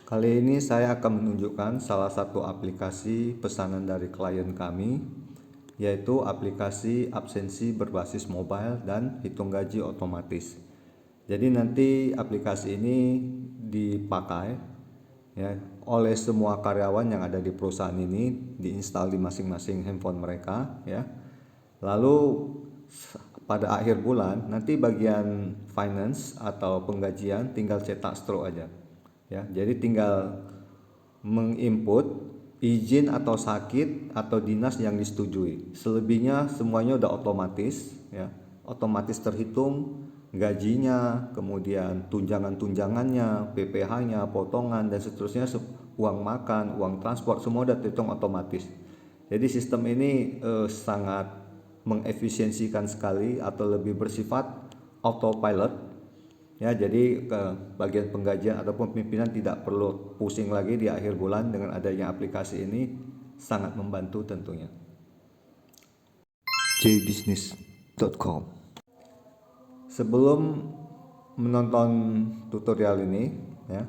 Kali ini saya akan menunjukkan salah satu aplikasi pesanan dari klien kami, yaitu aplikasi absensi berbasis mobile dan hitung gaji otomatis. Jadi nanti aplikasi ini dipakai ya oleh semua karyawan yang ada di perusahaan ini, diinstal di masing-masing handphone mereka ya. Lalu pada akhir bulan nanti bagian finance atau penggajian tinggal cetak stroke aja. Ya, jadi tinggal menginput izin atau sakit atau dinas yang disetujui. Selebihnya semuanya udah otomatis ya. Otomatis terhitung gajinya, kemudian tunjangan-tunjangannya, PPh-nya, potongan dan seterusnya, uang makan, uang transport semua udah terhitung otomatis. Jadi sistem ini sangat mengefisiensikan sekali atau lebih bersifat autopilot. Ya, jadi ke bagian penggajian ataupun pimpinan tidak perlu pusing lagi di akhir bulan. Dengan adanya aplikasi ini sangat membantu tentunya. jbusiness.com. Sebelum menonton tutorial ini ya,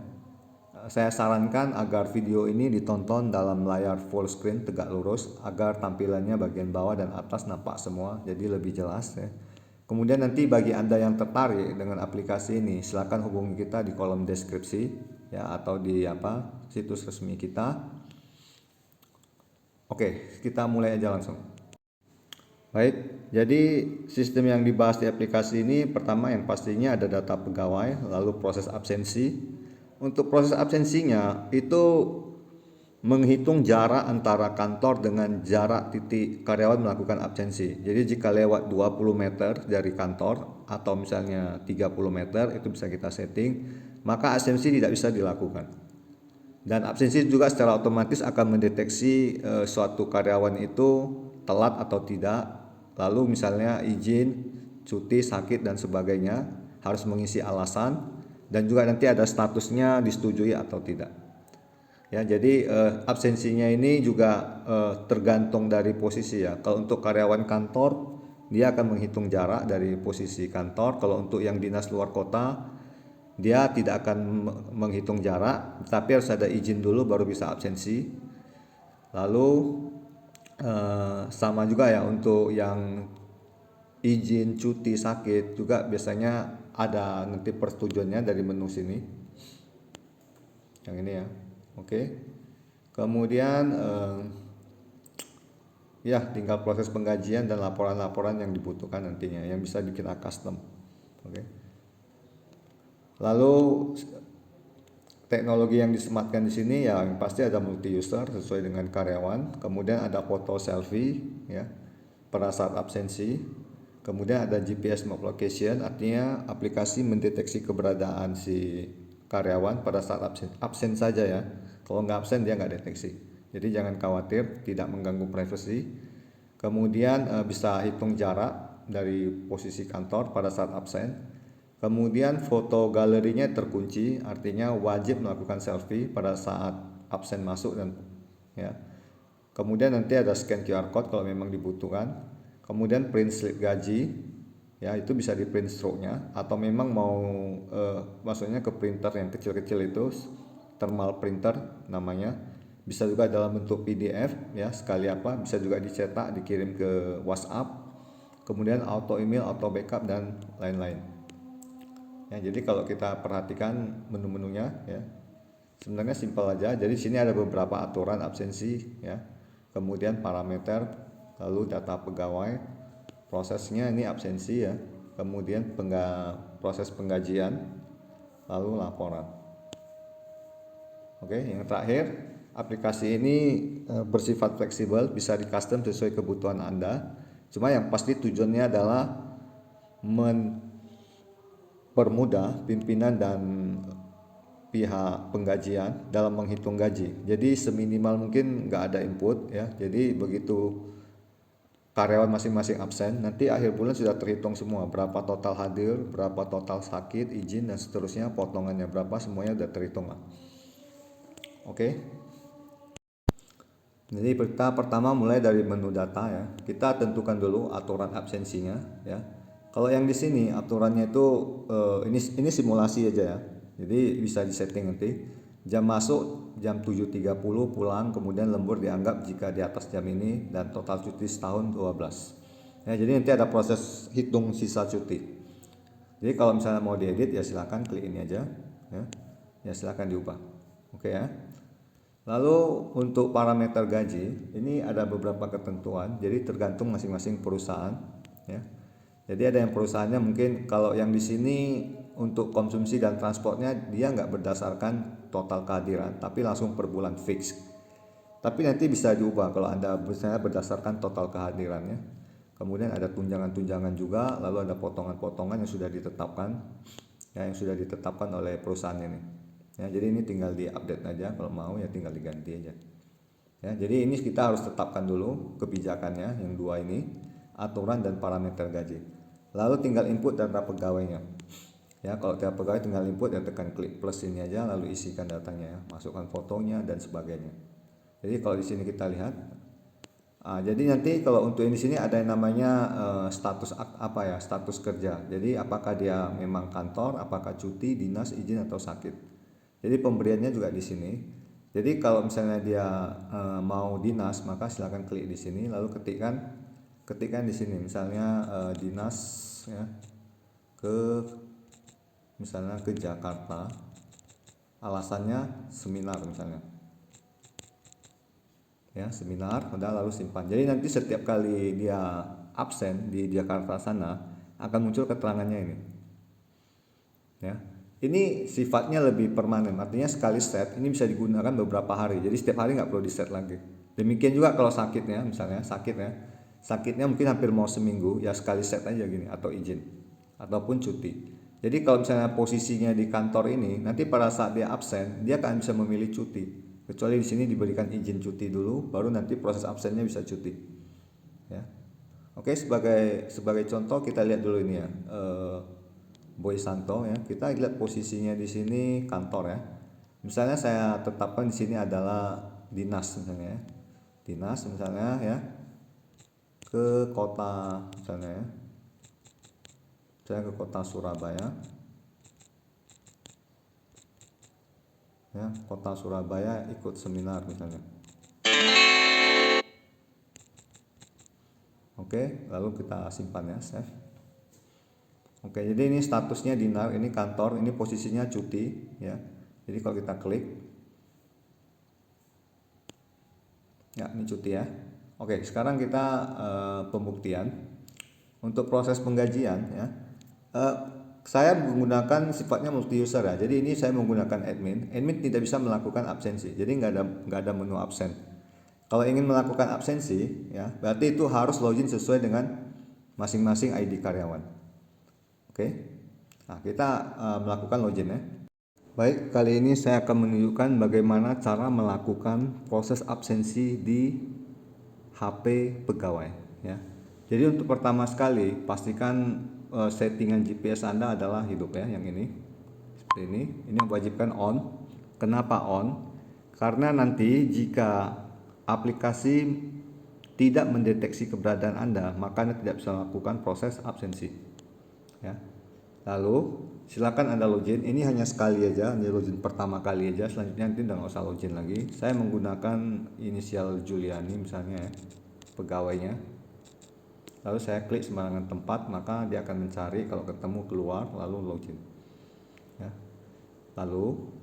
saya sarankan agar video ini ditonton dalam layar full screen tegak lurus agar tampilannya bagian bawah dan atas nampak semua, jadi lebih jelas ya. Kemudian nanti bagi Anda yang tertarik dengan aplikasi ini, silakan hubungi kita di kolom deskripsi ya, atau di situs resmi kita. Oke, kita mulai aja langsung. Baik, jadi sistem yang dibahas di aplikasi ini pertama yang pastinya ada data pegawai, lalu proses absensi. Untuk proses absensinya itu menghitung jarak antara kantor dengan jarak titik karyawan melakukan absensi. Jadi jika lewat 20 meter dari kantor atau misalnya 30 meter itu bisa kita setting, maka absensi tidak bisa dilakukan. Dan absensi juga secara otomatis akan mendeteksi suatu karyawan itu telat atau tidak. Lalu misalnya izin, cuti, sakit dan sebagainya harus mengisi alasan dan juga nanti ada statusnya disetujui atau tidak. Ya, jadi absensinya ini juga tergantung dari posisi ya. Kalau untuk karyawan kantor dia akan menghitung jarak dari posisi kantor. Kalau untuk yang dinas luar kota dia tidak akan menghitung jarak, tapi harus ada izin dulu baru bisa absensi. Lalu sama juga ya untuk yang izin, cuti, sakit juga biasanya ada nanti persetujuannya dari menu sini. Yang ini ya. Oke. Kemudian ya tinggal proses penggajian dan laporan-laporan yang dibutuhkan nantinya yang bisa kita custom. Oke. Lalu teknologi yang disematkan di sini ya yang pasti ada multi user sesuai dengan karyawan, kemudian ada foto selfie ya pada saat absensi, kemudian ada GPS map location, artinya aplikasi mendeteksi keberadaan si karyawan pada saat absen saja ya. Kalau nggak absen dia nggak deteksi. Jadi jangan khawatir, tidak mengganggu privasi. Kemudian bisa hitung jarak dari posisi kantor pada saat absen. Kemudian foto galerinya terkunci, artinya wajib melakukan selfie pada saat absen masuk dan ya. Kemudian nanti ada scan QR code kalau memang dibutuhkan. Kemudian print slip gaji, ya itu bisa di print stroke-nya atau memang mau maksudnya ke printer yang kecil-kecil itu, thermal printer namanya. Bisa juga dalam bentuk PDF ya sekali bisa juga dicetak dikirim ke WhatsApp. Kemudian auto email, auto backup dan lain-lain. Ya, jadi kalau kita perhatikan menu-menunya ya sebenarnya simpel aja. Jadi sini ada beberapa aturan absensi ya. Kemudian parameter, lalu data pegawai, prosesnya ini absensi ya. Kemudian proses penggajian, lalu laporan. Oke, yang terakhir, aplikasi ini bersifat fleksibel, bisa di custom sesuai kebutuhan Anda. Cuma yang pasti tujuannya adalah mempermudah pimpinan dan pihak penggajian dalam menghitung gaji. Jadi seminimal mungkin nggak ada input ya. Jadi begitu karyawan masing-masing absen, nanti akhir bulan sudah terhitung semua berapa total hadir, berapa total sakit, izin dan seterusnya, potongannya berapa, semuanya sudah terhitung lah. Oke. Jadi kita pertama mulai dari menu data ya. Kita tentukan dulu aturan absensinya ya. Kalau yang di sini aturannya itu ini simulasi aja ya. Jadi bisa disetting nanti. Jam masuk jam 7.30, pulang, kemudian lembur dianggap jika di atas jam ini, dan total cuti setahun 12. Ya, jadi nanti ada proses hitung sisa cuti. Jadi kalau misalnya mau diedit ya silakan klik ini aja ya. Ya silakan diubah. Oke ya. Lalu untuk parameter gaji ini ada beberapa ketentuan, jadi tergantung masing-masing perusahaan ya. Jadi ada yang perusahaannya mungkin kalau yang di sini untuk konsumsi dan transportnya dia nggak berdasarkan total kehadiran, tapi langsung per bulan fix. Tapi nanti bisa diubah kalau Anda misalnya berdasarkan total kehadirannya. Kemudian ada tunjangan-tunjangan juga, lalu ada potongan-potongan yang sudah ditetapkan, ya, yang sudah ditetapkan oleh perusahaan ini. Ya, jadi ini tinggal diupdate aja, kalau mau ya tinggal diganti aja. Ya, jadi ini kita harus tetapkan dulu kebijakannya yang dua ini, aturan dan parameter gaji. Lalu tinggal input data pegawainya. Ya, kalau tiap pegawai tinggal input ya tekan klik plus ini aja, lalu isikan datanya ya, masukkan fotonya dan sebagainya. Jadi kalau di sini kita lihat, jadi nanti kalau untuk ini sini ada yang namanya status apa ya, status kerja. Jadi apakah dia memang kantor, apakah cuti, dinas, izin atau sakit. Jadi pemberiannya juga di sini. Jadi kalau misalnya dia mau dinas, maka silakan klik di sini, lalu ketikkan di sini misalnya dinas ya, misalnya ke Jakarta, alasannya seminar misalnya ya, seminar, udah, lalu simpan. Jadi nanti setiap kali dia absen di Jakarta sana akan muncul keterangannya ini ya. Ini sifatnya lebih permanen, artinya sekali set ini bisa digunakan beberapa hari, jadi setiap hari nggak perlu di set lagi. Demikian juga kalau sakitnya, misalnya sakitnya mungkin hampir mau seminggu, ya sekali set aja gini, atau izin ataupun cuti. Jadi kalau misalnya posisinya di kantor ini, nanti pada saat dia absen dia akan bisa memilih cuti, kecuali di sini diberikan izin cuti dulu, baru nanti proses absennya bisa cuti ya. Oke, sebagai contoh kita lihat dulu ini ya, Boy Santo ya. Kita lihat posisinya di sini kantor ya. Misalnya saya tetapkan di sini adalah dinas misalnya ya. Dinas misalnya ya, ke kota misalnya ya. Saya ke kota Surabaya. Ya, kota Surabaya ikut seminar misalnya. Oke, lalu kita simpan ya, save. Oke, jadi ini statusnya dinar, ini kantor, ini posisinya cuti ya. Jadi kalau kita klik, ya ini cuti ya. Oke, sekarang kita pembuktian untuk proses penggajian ya. Saya menggunakan sifatnya multi user ya. Jadi ini saya menggunakan admin. Admin tidak bisa melakukan absensi. Jadi nggak ada menu absen. Kalau ingin melakukan absensi ya, berarti itu harus login sesuai dengan masing-masing ID karyawan. Oke. Nah, kita melakukan login ya. Baik, kali ini saya akan menunjukkan bagaimana cara melakukan proses absensi di HP pegawai ya. Jadi untuk pertama sekali pastikan settingan GPS Anda adalah hidup ya, yang ini. Seperti ini. Ini wajibkan on. Kenapa on? Karena nanti jika aplikasi tidak mendeteksi keberadaan Anda, maka Anda tidak bisa melakukan proses absensi ya. Lalu silakan Anda login. Ini hanya sekali aja, ini login pertama kali aja. Selanjutnya nanti udah nggak usah login lagi. Saya menggunakan inisial Juliani misalnya ya, pegawainya. Lalu saya klik sembarangan tempat, maka dia akan mencari, kalau ketemu keluar lalu login ya. Lalu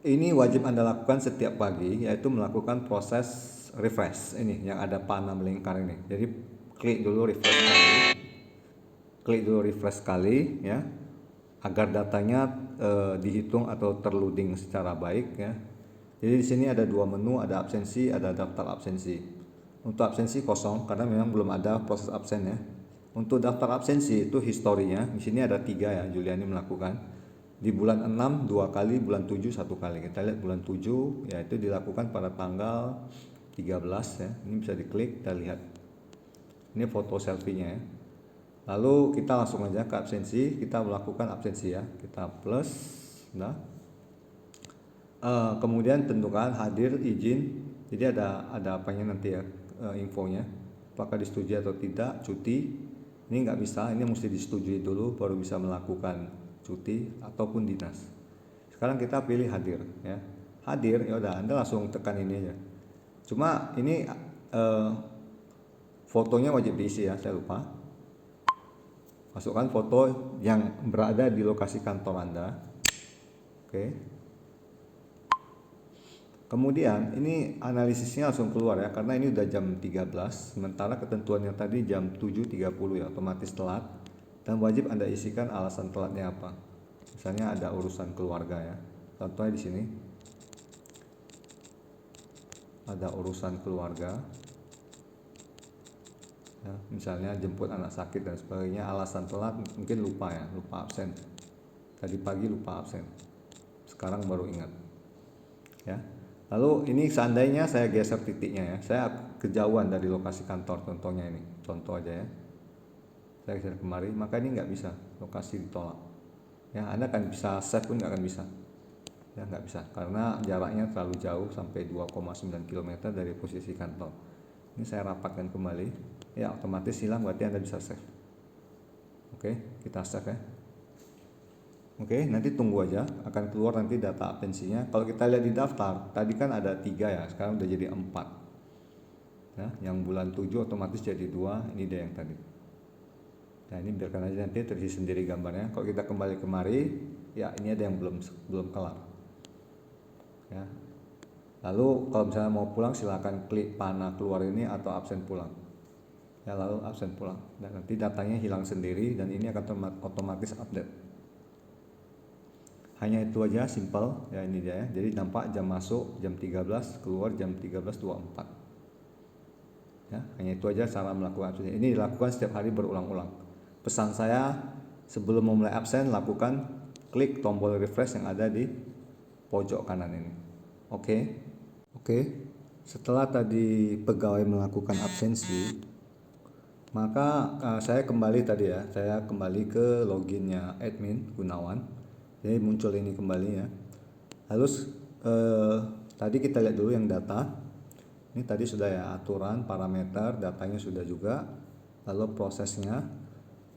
ini wajib Anda lakukan setiap pagi, yaitu melakukan proses refresh ini yang ada panah melingkar ini. Jadi klik dulu refresh sekali ya, agar datanya dihitung atau terloading secara baik ya. Jadi di sini ada dua menu, ada absensi, ada daftar absensi. Untuk absensi kosong karena memang belum ada proses absen ya. Untuk daftar absensi itu historinya, di sini ada 3 ya, Juliani melakukan. Di bulan 6 2 kali, bulan 7 1 kali. Kita lihat bulan 7 yaitu dilakukan pada tanggal 13 ya. Ini bisa diklik, kita lihat. Ini foto selfie-nya ya. Lalu kita langsung aja ke absensi, kita melakukan absensi ya. Kita plus, nah. Kemudian tentukan hadir, izin. Jadi ada apanya nanti ya, infonya. Apakah disetujui atau tidak, cuti. Ini nggak bisa, ini mesti disetujui dulu baru bisa melakukan cuti ataupun dinas. Sekarang kita pilih hadir ya. Hadir, ya udah Anda langsung tekan ini aja. Cuma ini fotonya wajib diisi ya, saya lupa. Masukkan foto yang berada di lokasi kantor Anda. Oke. Kemudian ini analisisnya langsung keluar ya, karena ini udah jam 13, sementara ketentuannya tadi jam 7.30 ya, otomatis telat. Dan wajib Anda isikan alasan telatnya apa. Misalnya ada urusan keluarga ya. Contohnya di sini. Ada urusan keluarga. Ya, misalnya jemput anak sakit dan sebagainya, alasan telat mungkin lupa ya, lupa absen. Tadi pagi lupa absen. Sekarang baru ingat. Ya. Lalu ini seandainya saya geser titiknya ya, saya kejauhan dari lokasi kantor, contohnya ini, contoh aja ya. Saya geser kemari, maka ini nggak bisa, lokasi ditolak. Ya, Anda kan bisa save pun nggak akan bisa. Ya, nggak bisa, karena jaraknya terlalu jauh sampai 2,9 km dari posisi kantor. Ini saya rapatkan kembali, ya otomatis hilang, berarti Anda bisa save. Oke, kita save ya. Oke, nanti tunggu aja, akan keluar nanti data absensinya. Kalau kita lihat di daftar, tadi kan ada 3 ya, sekarang udah jadi 4. Ya, yang bulan 7 otomatis jadi 2, ini dia yang tadi. Nah, ini biarkan aja nanti terisi sendiri gambarnya. Kalau kita kembali kemari, ya ini ada yang belum kelar. Ya. Lalu kalau misalnya mau pulang, silahkan klik panah keluar ini atau absen pulang. Ya, lalu absen pulang. Dan nanti datanya hilang sendiri dan ini akan otomatis update. Hanya itu aja, simple ya, ini dia ya. Jadi nampak jam masuk jam 13, keluar jam 13.24. Ya, hanya itu aja cara melakukan absen. Ini dilakukan setiap hari berulang-ulang. Pesan saya, sebelum memulai absen, lakukan klik tombol refresh yang ada di pojok kanan ini. Oke. Setelah tadi pegawai melakukan absensi, maka saya kembali tadi ya, saya kembali ke loginnya admin Gunawan. Jadi muncul ini kembali ya. Lalu tadi kita lihat dulu yang data. Ini tadi sudah ya, aturan, parameter, datanya sudah juga. Lalu prosesnya.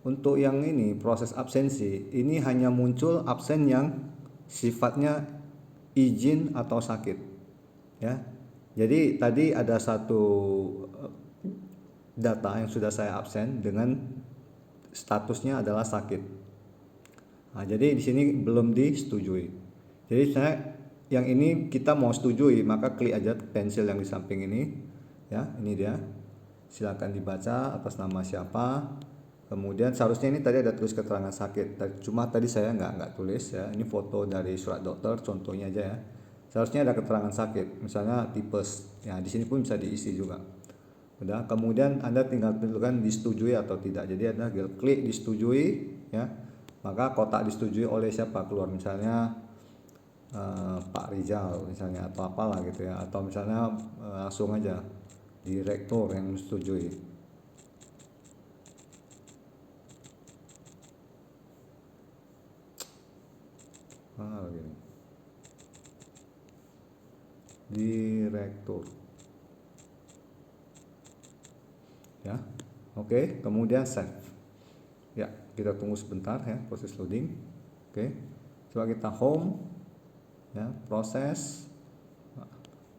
Untuk yang ini proses absensi, ini hanya muncul absen yang sifatnya izin atau sakit. Ya. Jadi tadi ada satu data yang sudah saya absen dengan statusnya adalah sakit. Nah, jadi di sini belum disetujui. Jadi saya yang ini kita mau setujui, maka klik aja pensil yang di samping ini. Ya, ini dia. Silakan dibaca atas nama siapa. Kemudian seharusnya ini tadi ada tulis keterangan sakit. Cuma tadi saya nggak tulis ya. Ini foto dari surat dokter, contohnya aja ya. Seharusnya ada keterangan sakit, misalnya tipes. Ya, di sini pun bisa diisi juga. Udah, kemudian Anda tinggal tentukan disetujui atau tidak. Jadi Anda klik disetujui ya. Maka kotak disetujui oleh siapa keluar, misalnya Pak Rizal misalnya atau apalah gitu ya, atau misalnya langsung aja direktur yang menyetujui. Gini. Direktur. Ya. Oke, kemudian save. Ya, kita tunggu sebentar ya, proses loading. Oke. Coba kita home. Ya, proses.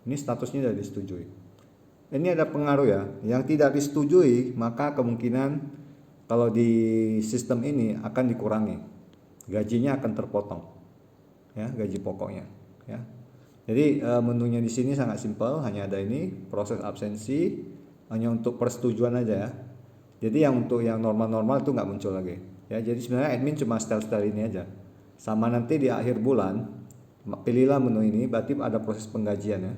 Ini statusnya sudah disetujui. Ini ada pengaruh ya. Yang tidak disetujui, maka kemungkinan kalau di sistem ini akan dikurangi. Gajinya akan terpotong. Ya, gaji pokoknya, ya. Jadi menunya di sini sangat simpel, hanya ada ini proses absensi, hanya untuk persetujuan aja ya. Jadi yang untuk yang normal-normal itu nggak muncul lagi. Ya, jadi sebenarnya admin cuma style-style ini aja. Sama nanti di akhir bulan, pilihlah menu ini, berarti ada proses penggajian ya.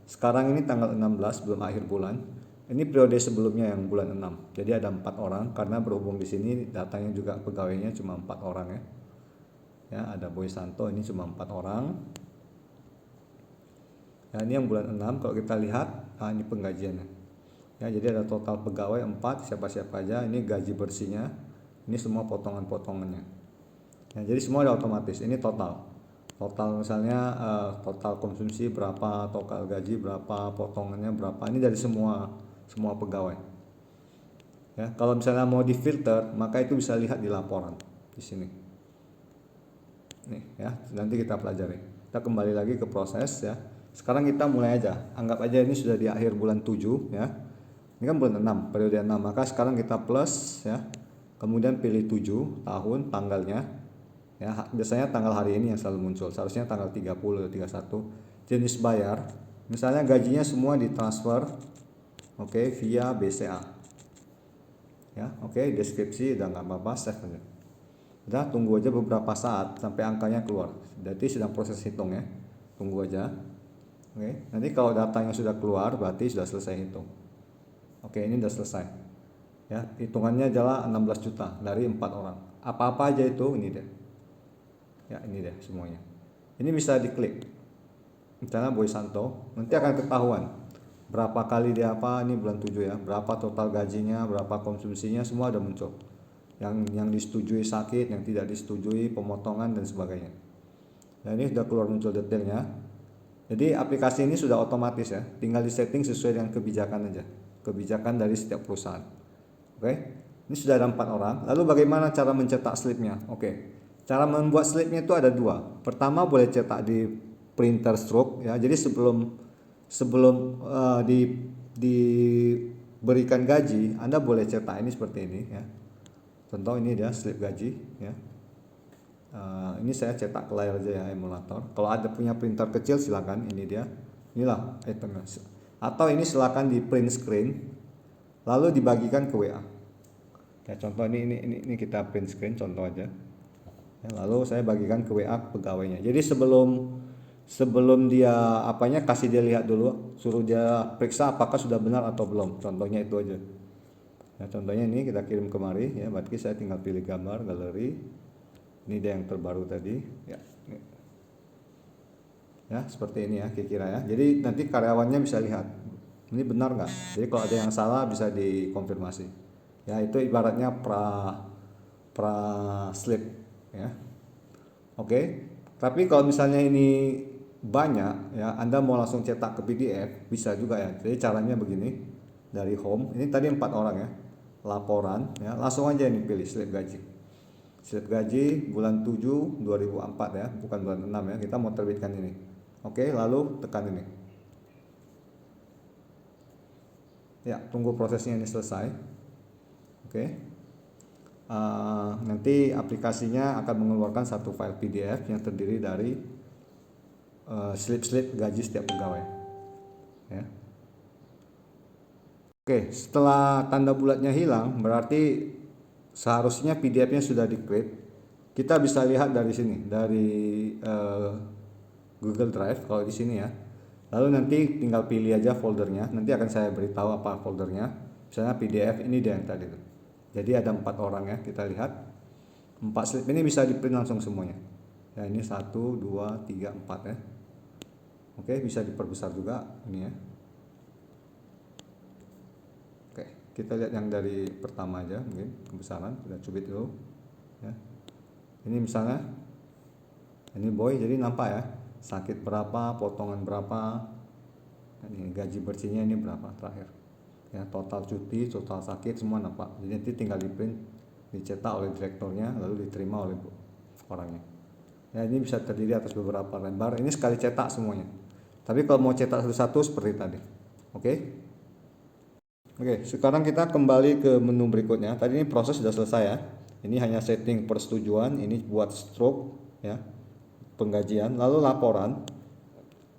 Sekarang ini tanggal 16 belum akhir bulan. Ini periode sebelumnya yang bulan 6. Jadi ada 4 orang karena berhubung di sini datanya juga pegawainya cuma 4 orang ya. Ya, ada Boy Santo ini cuma 4 orang. Ya, ini yang bulan 6 kalau kita lihat, ini penggajiannya. Ya, jadi ada total pegawai 4, siapa-siapa aja, ini gaji bersihnya, ini semua potongan-potongannya. Ya, jadi semua ada otomatis, ini total misalnya total konsumsi berapa, total gaji berapa, potongannya berapa, ini dari semua pegawai. Ya, kalau misalnya mau difilter, maka itu bisa lihat di laporan di sini. nih ya, nanti kita pelajari. Kita kembali lagi ke proses ya. Sekarang kita mulai aja, anggap aja ini sudah di akhir bulan 7 ya, ini kan bulan 6, periode 6, maka sekarang kita plus ya, kemudian pilih 7 tahun tanggalnya ya, biasanya tanggal hari ini yang selalu muncul, seharusnya tanggal 30 atau 31. Jenis bayar, misalnya gajinya semua ditransfer oke, via BCA ya, oke, deskripsi udah nggak apa-apa, save aja. Udah, tunggu aja beberapa saat sampai angkanya keluar, berarti sedang proses hitung ya, tunggu aja. Oke, nanti kalau datanya sudah keluar berarti sudah selesai hitung. Oke, ini sudah selesai ya, hitungannya adalah 16 juta dari 4 orang. Apa-apa aja itu, ini deh ya, ini deh semuanya. Ini bisa diklik, misalnya Boy Santo, nanti akan ketahuan berapa kali dia apa, ini bulan 7 ya, berapa total gajinya, berapa konsumsinya, semua ada muncul. Yang disetujui sakit, yang tidak disetujui pemotongan dan sebagainya. Nah, ini sudah keluar muncul detailnya. Jadi aplikasi ini sudah otomatis ya, tinggal disetting sesuai dengan kebijakan aja, kebijakan dari setiap perusahaan. Oke, ini sudah ada 4 orang. Lalu bagaimana cara mencetak slipnya? Oke, cara membuat slipnya itu ada dua. Pertama, boleh cetak di printer stroke ya. Jadi sebelum diberikan gaji, Anda boleh cetak ini seperti ini ya. Contoh ini dia slip gaji ya. Ini saya cetak ke layar aja ya, emulator. Kalau ada punya printer kecil silakan, ini dia. Inilah itemnya. Atau ini silakan di print screen lalu dibagikan ke WA. Ya, contoh ini kita print screen contoh aja. Ya, lalu saya bagikan ke WA pegawainya. Jadi sebelum dia apanya, kasih dia lihat dulu, suruh dia periksa apakah sudah benar atau belum. Contohnya itu aja. Ya, contohnya ini kita kirim kemari ya, berarti saya tinggal pilih gambar galeri. Ini dia yang terbaru tadi ya. Ya, seperti ini ya kira-kira ya. Jadi nanti karyawannya bisa lihat ini benar nggak. Jadi kalau ada yang salah bisa dikonfirmasi. Ya, itu ibaratnya pra slip ya. Oke. Tapi kalau misalnya ini banyak ya, Anda mau langsung cetak ke PDF bisa juga ya. Jadi caranya begini, dari home, ini tadi 4 orang ya, laporan ya, langsung aja ini pilih slip gaji. Slip gaji bulan 7 2004 ya, bukan bulan 6 ya, kita mau terbitkan ini. Oke, lalu tekan ini. Ya, tunggu prosesnya ini selesai. Oke. Nanti aplikasinya akan mengeluarkan satu file PDF yang terdiri dari slip-slip gaji setiap pegawai. Ya. Oke, setelah tanda bulatnya hilang, berarti seharusnya PDF-nya sudah di-create. Kita bisa lihat dari sini, dari Google Drive kalau di sini ya. Lalu nanti tinggal pilih aja foldernya. Nanti akan saya beritahu apa foldernya. Misalnya PDF, ini dia yang tadi tuh. Jadi ada 4 orang ya, kita lihat. 4 slip ini bisa di-print langsung semuanya. Ya, ini 1, 2, 3, 4 ya. Oke, bisa diperbesar juga ini ya. Oke, kita lihat yang dari pertama aja, mungkin kebesaran, kita cubit dulu ya. Ini misalnya ini Boy, jadi nampak ya, sakit berapa, potongan berapa, ini gaji bersihnya ini berapa terakhir ya, total cuti, total sakit, semua nampak. Jadi nanti tinggal di print, dicetak oleh direkturnya, lalu diterima oleh orangnya ya. Ini bisa terdiri atas beberapa lembar, ini sekali cetak semuanya. Tapi kalau mau cetak satu-satu seperti tadi. Oke, sekarang kita kembali ke menu berikutnya. Tadi ini proses sudah selesai ya. Ini hanya setting persetujuan, ini buat stroke ya, penggajian, lalu laporan.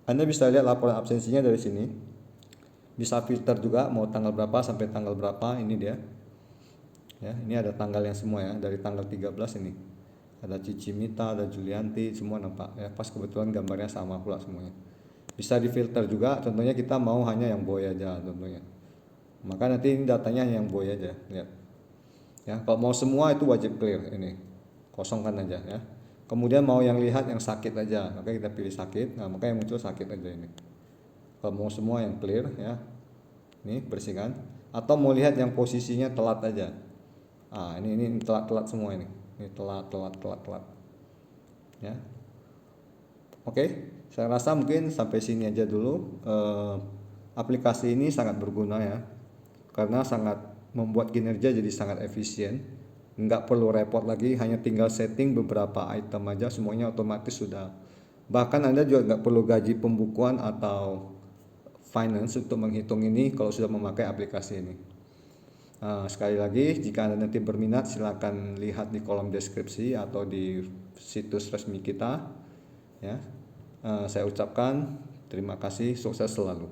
Anda bisa lihat laporan absensinya dari sini. Bisa filter juga mau tanggal berapa sampai tanggal berapa, ini dia. Ya, ini ada tanggalnya semua ya, dari tanggal 13 ini. Ada Cici Mita, ada Julianti, semua nampak ya. Pas kebetulan gambarnya sama pula semuanya. Bisa difilter juga, contohnya kita mau hanya yang Boy aja contohnya. Maka nanti ini datanya yang Boy aja, lihat. Ya, kalau mau semua itu wajib clear ini. Kosongkan aja ya. Kemudian mau yang lihat yang sakit aja, maka kita pilih sakit. Nah, maka yang muncul sakit aja ini. Kalau mau semua yang clear ya. Ini bersihkan. Atau mau lihat yang posisinya telat aja. Ini telat semua ini. Ini telat. Ya. Oke, saya rasa mungkin sampai sini aja dulu. Aplikasi ini sangat berguna ya, karena sangat membuat kinerja jadi sangat efisien nggak perlu repot lagi, hanya tinggal setting beberapa item aja, semuanya otomatis sudah. Bahkan Anda juga nggak perlu gaji pembukuan atau finance untuk menghitung ini kalau sudah memakai aplikasi ini. Sekali lagi, jika Anda nanti berminat, silakan lihat di kolom deskripsi atau di situs resmi kita. Ya, saya ucapkan terima kasih, sukses selalu.